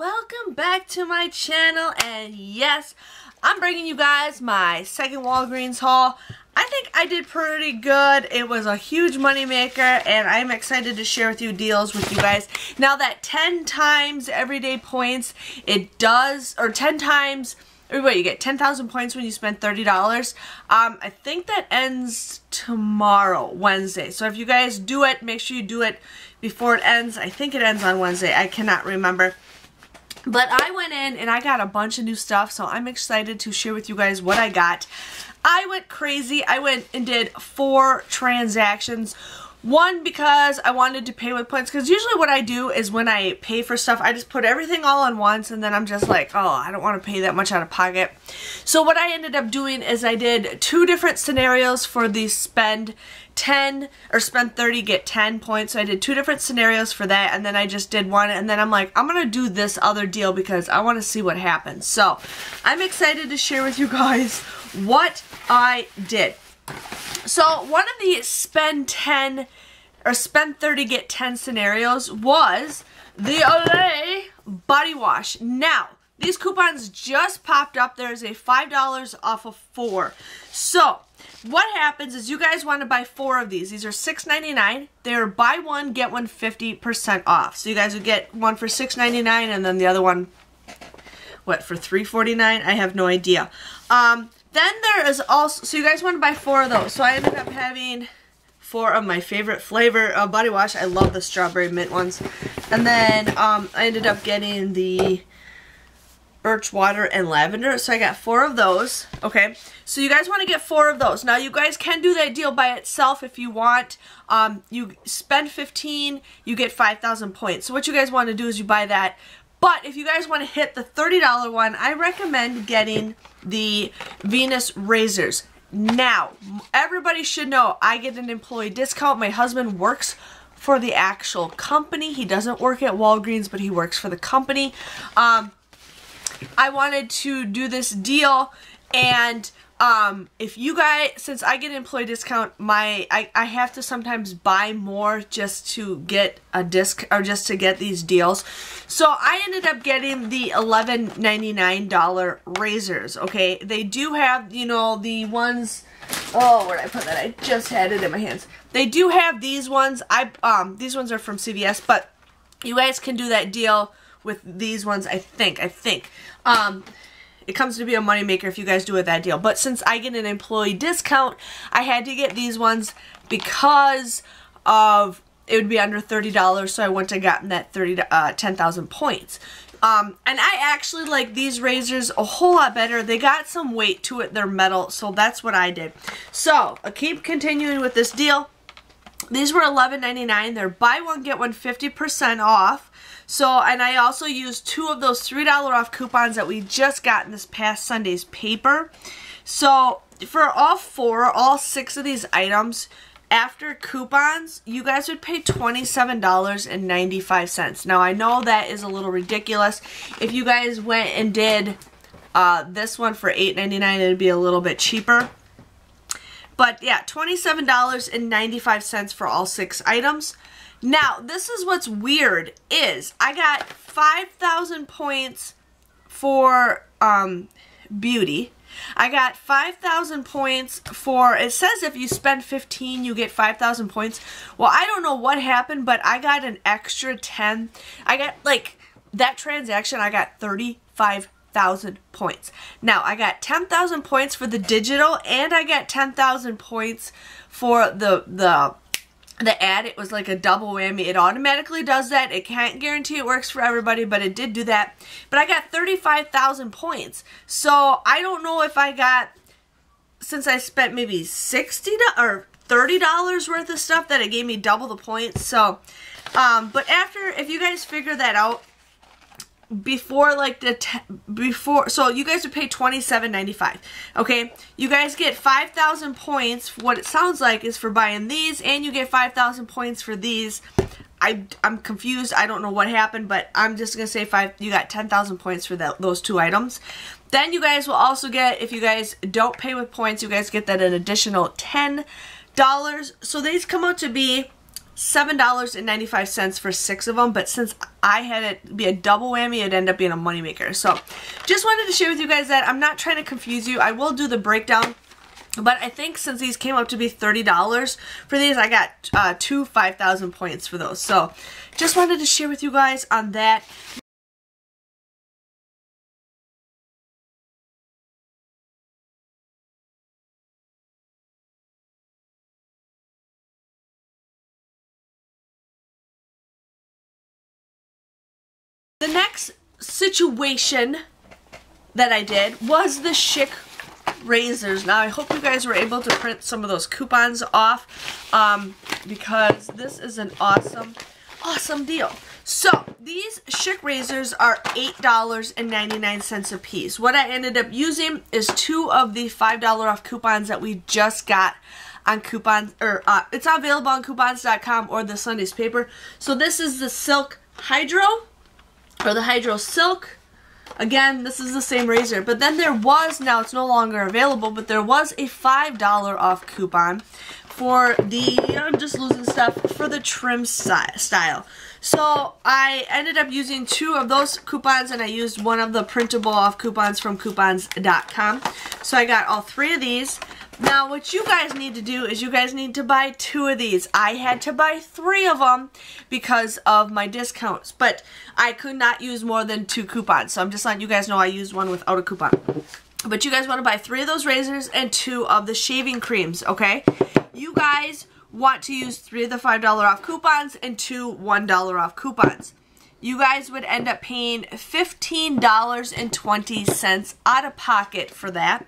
welcome back to my channel, and yes, I'm bringing you guys my second Walgreens haul. I think I did pretty good. It was a huge money maker, and I'm excited to share with you deals with you guys. Now that 10 times everyday points, it does, or 10 times, or wait, you get 10,000 points when you spend $30. I think that ends tomorrow, Wednesday. So if you guys do it, make sure you do it before it ends. I think it ends on Wednesday. I cannot remember. But I went in and I got a bunch of new stuff, so I'm excited to share with you guys what I got. I went crazy. I went and did 4 transactions. One, because I wanted to pay with points, because usually what I do is when I pay for stuff, I just put everything all on once, and then I'm just like, oh, I don't want to pay that much out of pocket. So what I ended up doing is I did 2 different scenarios for the spend 10 or spend 30, get 10 points. So I did 2 different scenarios for that, and then I just did one, and then I'm like, I'm going to do this other deal because I want to see what happens. So I'm excited to share with you guys what I did. So one of the spend 10 or spend 30 get 10 scenarios was the Olay body wash. Now, these coupons just popped up. There's a $5 off of 4. So what happens is you guys want to buy 4 of these. These are $6.99. They're buy one, get one 50% off. So you guys would get one for $6.99 and then the other one, what, for $3.49? I have no idea. Then there is also, so you guys want to buy 4 of those. So I ended up having 4 of my favorite flavor of body wash. I love the strawberry mint ones. And then I ended up getting the birch water and lavender. So I got 4 of those. Okay, so you guys want to get 4 of those. Now you guys can do that deal by itself if you want. You spend 15, you get 5,000 points. So what you guys want to do is you buy that. But if you guys want to hit the $30 one, I recommend getting the Venus razors. Now, everybody should know I get an employee discount. My husband works for the actual company. He doesn't work at Walgreens, but he works for the company. I wanted to do this deal, and if you guys, since I get an employee discount, I have to sometimes buy more just to get a disc, or just to get these deals. So I ended up getting the $11.99 razors. Okay, they do have, you know, the ones. Oh, where did I put that? I just had it in my hands. They do have these ones. These ones are from CVS, but you guys can do that deal with these ones. I think. It comes to be a moneymaker if you guys do it that deal. But since I get an employee discount, I had to get these ones because of it would be under $30. So I went and gotten that 10,000 points. And I actually like these razors a whole lot better. They got some weight to it. They're metal. So that's what I did. So I'll keep continuing with this deal. These were $11.99. They're buy one, get one 50% off. So, and I also used 2 of those $3 off coupons that we just got in this past Sunday's paper. So, for all 6 of these items, after coupons, you guys would pay $27.95. Now, I know that is a little ridiculous. If you guys went and did this one for $8.99, it would be a little bit cheaper. But, yeah, $27.95 for all 6 items. Now, this is what's weird is I got 5,000 points for beauty. I got 5,000 points for, it says if you spend 15, you get 5,000 points. Well, I don't know what happened, but I got an extra 10. I got, like, that transaction, I got 35,000 points. Now, I got 10,000 points for the digital, and I got 10,000 points for the ad. It was like a double whammy. It automatically does that. It can't guarantee it works for everybody, but it did do that. But I got 35,000 points. So I don't know if I got, since I spent maybe $60 or $30 worth of stuff, that it gave me double the points. So, but after, if you guys figure that out, before like so you guys would pay $27.95. Okay, you guys get 5,000 points. What it sounds like is for buying these, and you get 5,000 points for these. I'm confused. I don't know what happened, but I'm just gonna say you got 10,000 points for those 2 items. Then you guys will also get, if you guys don't pay with points, you guys get that an additional $10. So these come out to be $7.95 for 6 of them, but since I had it be a double whammy, it'd end up being a moneymaker. So just wanted to share with you guys that. I'm not trying to confuse you. I will do the breakdown. But I think since these came up to be $30 for these, I got two 5,000 points for those. So just wanted to share with you guys on that. The next situation that I did was the Schick razors. Now I hope you guys were able to print some of those coupons off because this is an awesome deal. So these Schick razors are $8.99 a piece. What I ended up using is 2 of the $5 off coupons that we just got on coupons, or it's available on coupons.com or the Sunday's paper. So this is the Silk Hydro, or the Hydro Silk. Again, this is the same razor, but then there was, now it's no longer available, but there was a $5 off coupon for the, I'm just losing stuff, for the trim style. So I ended up using 2 of those coupons, and I used 1 of the printable off coupons from coupons.com. So I got all 3 of these. Now what you guys need to do is you guys need to buy 2 of these. I had to buy 3 of them because of my discounts, but I could not use more than 2 coupons. So I'm just letting you guys know I used 1 without a coupon. But you guys want to buy 3 of those razors and 2 of the shaving creams, okay? You guys want to use 3 of the $5 off coupons and 2 $1 off coupons. You guys would end up paying $15.20 out of pocket for that.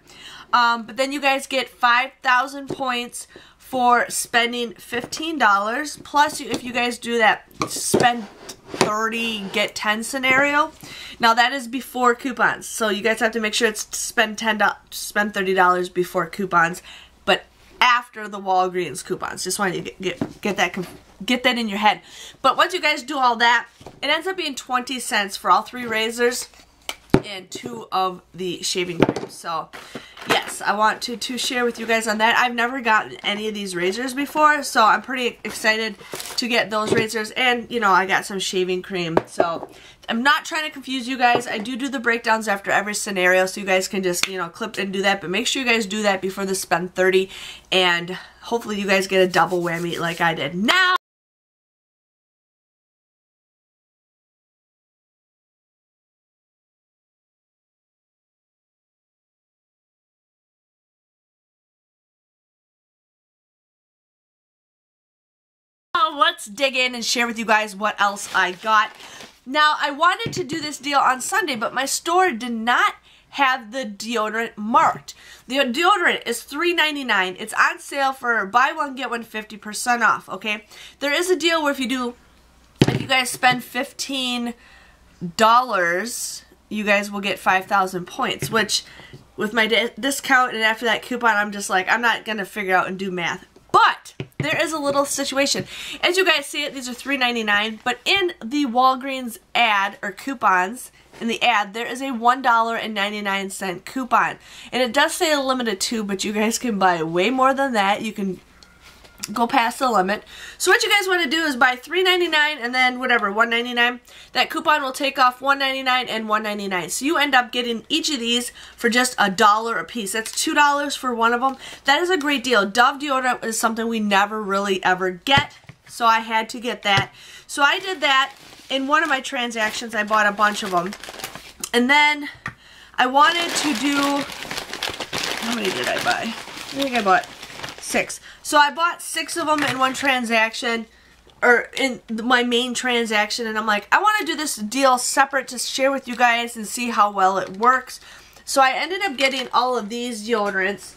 But then you guys get 5,000 points for spending $15. Plus, if you guys do that spend 30, get 10 scenario. Now that is before coupons. So you guys have to make sure it's spend $30 before coupons, but after the Walgreens coupons. Just wanted to get that in your head. But once you guys do all that, it ends up being 20 cents for all 3 razors and 2 of the shaving creams. So yes, I want to share with you guys on that. I've never gotten any of these razors before, so I'm pretty excited to get those razors. And, you know, I got some shaving cream. So I'm not trying to confuse you guys. I do the breakdowns after every scenario, so you guys can just, you know, clip and do that. But make sure you guys do that before the spend 30, and hopefully you guys get a double whammy like I did. Now, let's dig in and share with you guys what else I got. Now, I wanted to do this deal on Sunday, but my store did not have the deodorant marked. The deodorant is $3.99. It's on sale for buy one, get one 50% off, okay? There is a deal where if you guys spend $15, you guys will get 5,000 points, which with my discount and after that coupon, I'm just like, I'm not going to figure out and do math. But there is a little situation. As you guys see it, these are $3.99, but in the Walgreens ad or coupons, in the ad, there is a $1.99 coupon. And it does say a limit of 2, but you guys can buy way more than that. You can go past the limit. So what you guys want to do is buy $3.99 and then whatever, $1.99. That coupon will take off $1.99 and $1.99. So you end up getting each of these for just $1 a piece. That's $2 for one of them. That is a great deal. Dove deodorant is something we never really ever get, so I had to get that. So I did that. In one of my transactions, I bought a bunch of them. And then I wanted to do, how many did I buy? I think I bought 6. So I bought 6 of them in one transaction, or in my main transaction, and I'm like, I want to do this deal separate to share with you guys and see how well it works. So I ended up getting all of these deodorants,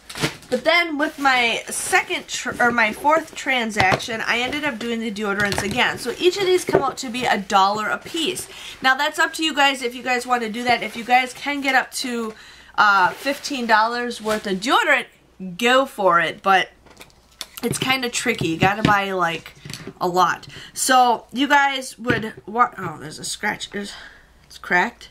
but then with my my 4th transaction, I ended up doing the deodorants again. So each of these come out to be $1 a piece. Now that's up to you guys if you guys want to do that. If you guys can get up to $15 worth of deodorant, go for it, but it's kind of tricky. You gotta buy like a lot. So you guys would want, oh, there's a scratch. It's cracked.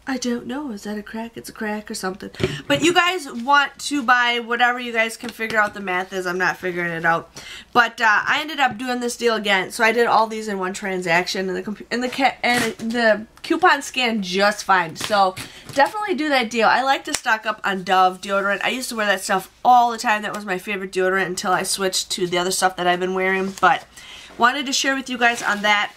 I don't know. Is that a crack? It's a crack or something. But you guys want to buy whatever you guys can figure out the math is. I'm not figuring it out. But I ended up doing this deal again, so I did all these in one transaction, and the coupon scanned just fine. So definitely do that deal. I like to stock up on Dove deodorant. I used to wear that stuff all the time. That was my favorite deodorant until I switched to the other stuff that I've been wearing. But wanted to share with you guys on that.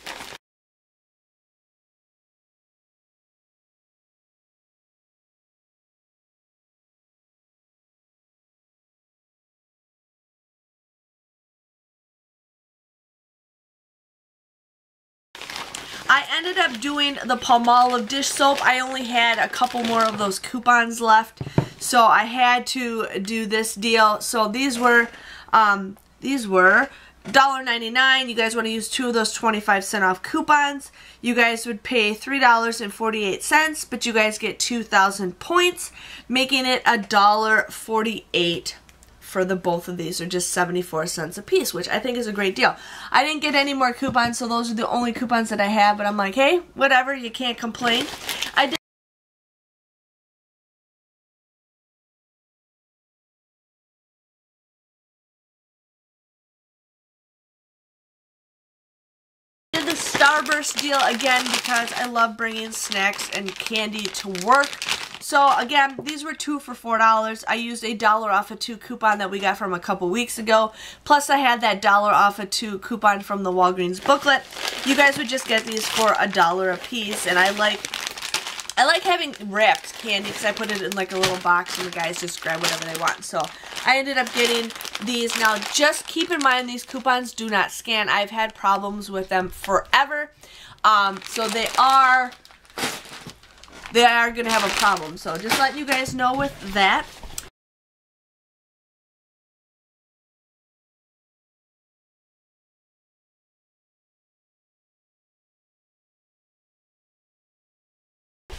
I ended up doing the Palmolive dish soap. I only had a couple more of those coupons left, so I had to do this deal. So these were $1.99. You guys want to use 2 of those 25-cent off coupons. You guys would pay $3.48, but you guys get 2,000 points, making it $1.48 for the both of these, or just 74 cents a piece, which I think is a great deal. I didn't get any more coupons, so those are the only coupons that I have, but I'm like, hey, whatever, you can't complain. I did the Starburst deal again because I love bringing snacks and candy to work. So again, these were 2 for $4. I used a $1 off of 2 coupon that we got from a couple weeks ago. Plus I had that $1 off of 2 coupon from the Walgreens booklet. You guys would just get these for $1 a piece, and I like having wrapped candy because I put it in like a little box and the guys just grab whatever they want. So I ended up getting these. Now just keep in mind these coupons do not scan. I've had problems with them forever. So they are going to have a problem. So just letting you guys know with that.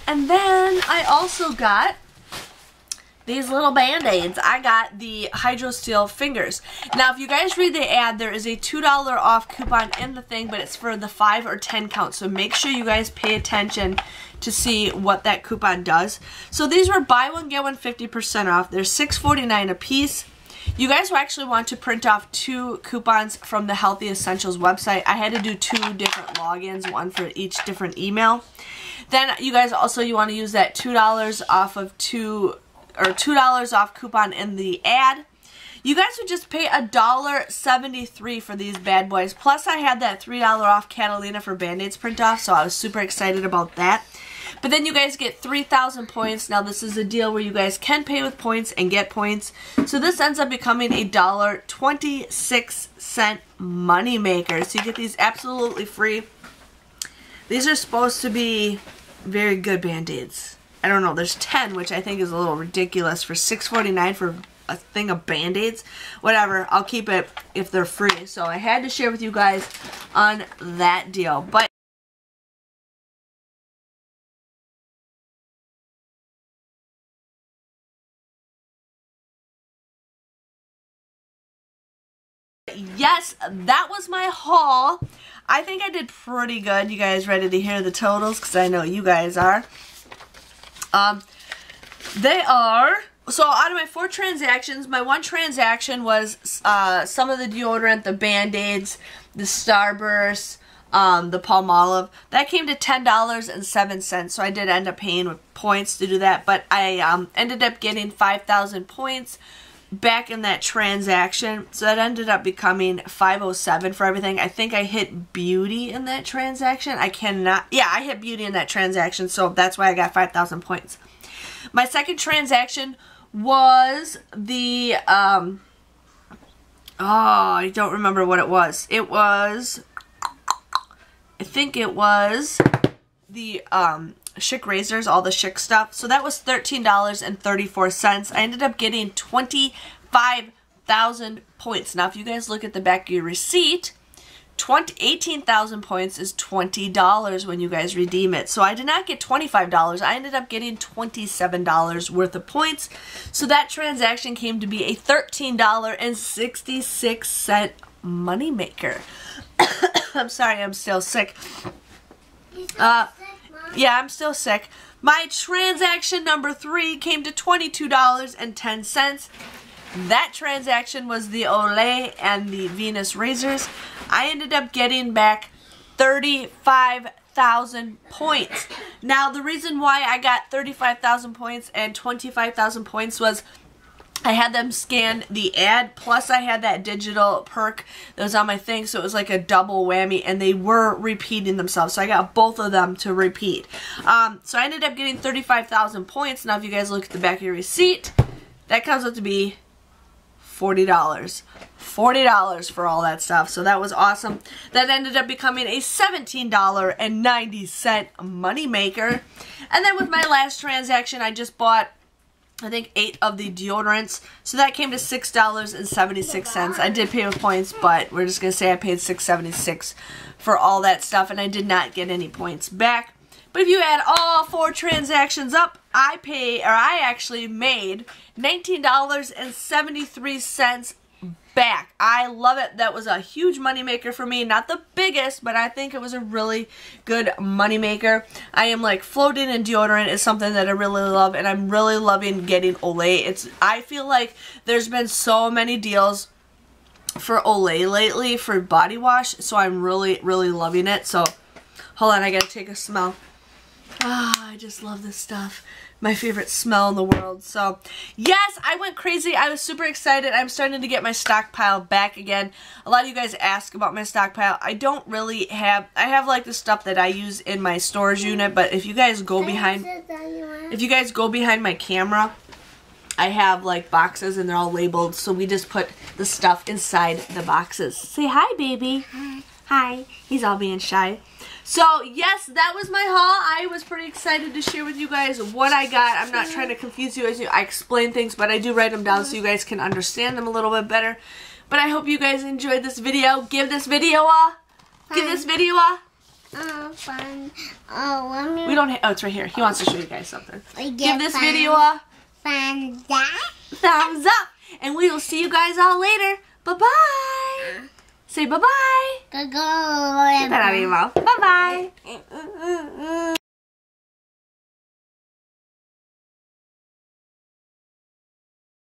And then I also got these little Band-Aids. I got the Hydro Steel fingers. Now, if you guys read the ad, there is a $2 off coupon in the thing, but it's for the 5 or 10 count. So make sure you guys pay attention to see what that coupon does. So these were buy one, get one 50% off. They're $6.49 a piece. You guys will actually want to print off 2 coupons from the Healthy Essentials website. I had to do 2 different logins, one for each different email. Then you guys also, you want to use that $2 off of $2 off coupon in the ad. You guys would just pay $1.73 for these bad boys. Plus I had that $3 off Catalina for Band-Aids print off, so I was super excited about that. But then you guys get 3,000 points. Now this is a deal where you guys can pay with points and get points. So this ends up becoming a $1.26 moneymaker. So you get these absolutely free. These are supposed to be very good Band-Aids. I don't know, there's 10, which I think is a little ridiculous for $6.49 for a thing of Band-Aids. Whatever, I'll keep it if they're free. So I had to share with you guys on that deal. But yes, that was my haul. I think I did pretty good. You guys ready to hear the totals? Because I know you guys are. They are, so out of my 4 transactions, my 1 transaction was some of the deodorant, the Band-Aids, the Starbursts, the Palmolive. That came to $10.07, so I did end up paying with points to do that, but I ended up getting 5,000 points back in that transaction, so that ended up becoming $5.07 for everything. I think I hit beauty in that transaction. I hit beauty in that transaction, so that's why I got 5,000 points. My second transaction was the I don't remember what it was. It was, I think it was the Schick razors, all the Schick stuff. So that was $13.34. I ended up getting 25,000 points. Now, if you guys look at the back of your receipt, 18,000 points is $20 when you guys redeem it. So I did not get $25. I ended up getting $27 worth of points. So that transaction came to be a $13.66 moneymaker. I'm sorry, I'm still sick. Yeah, I'm still sick. My transaction number 3 came to $22.10. That transaction was the Olay and the Venus razors. I ended up getting back 35,000 points. Now, the reason why I got 35,000 points and 25,000 points was I had them scan the ad, plus I had that digital perk that was on my thing, so it was like a double whammy, and they were repeating themselves, so I got both of them to repeat. So I ended up getting 35,000 points. Now, if you guys look at the back of your receipt, that comes up to be $40. $40 for all that stuff, so that was awesome. That ended up becoming a $17.90 moneymaker. And then with my last transaction, I just bought, I think, 8 of the deodorants. So that came to $6.76. I did pay with points, but we're just going to say I paid $6.76 for all that stuff, and I did not get any points back. But if you add all 4 transactions up, I actually made $19.73 back. I love it. That was a huge moneymaker for me. Not the biggest, but I think it was a really good moneymaker. I am like floating in deodorant is something that I really love, and I'm really loving getting Olay. I feel like there's been so many deals for Olay lately for body wash, so I'm really, really loving it. So hold on, I gotta take a smell. Ah, I just love this stuff. My favorite smell in the world. So yes, I went crazy. I was super excited. I'm starting to get my stockpile back again. A lot of you guys ask about my stockpile. I don't really have, I have like the stuff that I use in my storage unit, but if you guys go behind my camera, I have like boxes and they're all labeled, so we just put the stuff inside the boxes. Say hi, baby. Hi. He's all being shy. So, yes, that was my haul. I was pretty excited to share with you guys what I got. I'm not trying to confuse you guys. I explain things, but I do write them down so you guys can understand them a little bit better. But I hope you guys enjoyed this video. Give this video a... fun. We don't... Oh, it's right here. He wants to show you guys something. Give this video a... thumbs up. And we will see you guys all later. Bye-bye. Say bye-bye. Go. Get that out of your mouth. Bye-bye.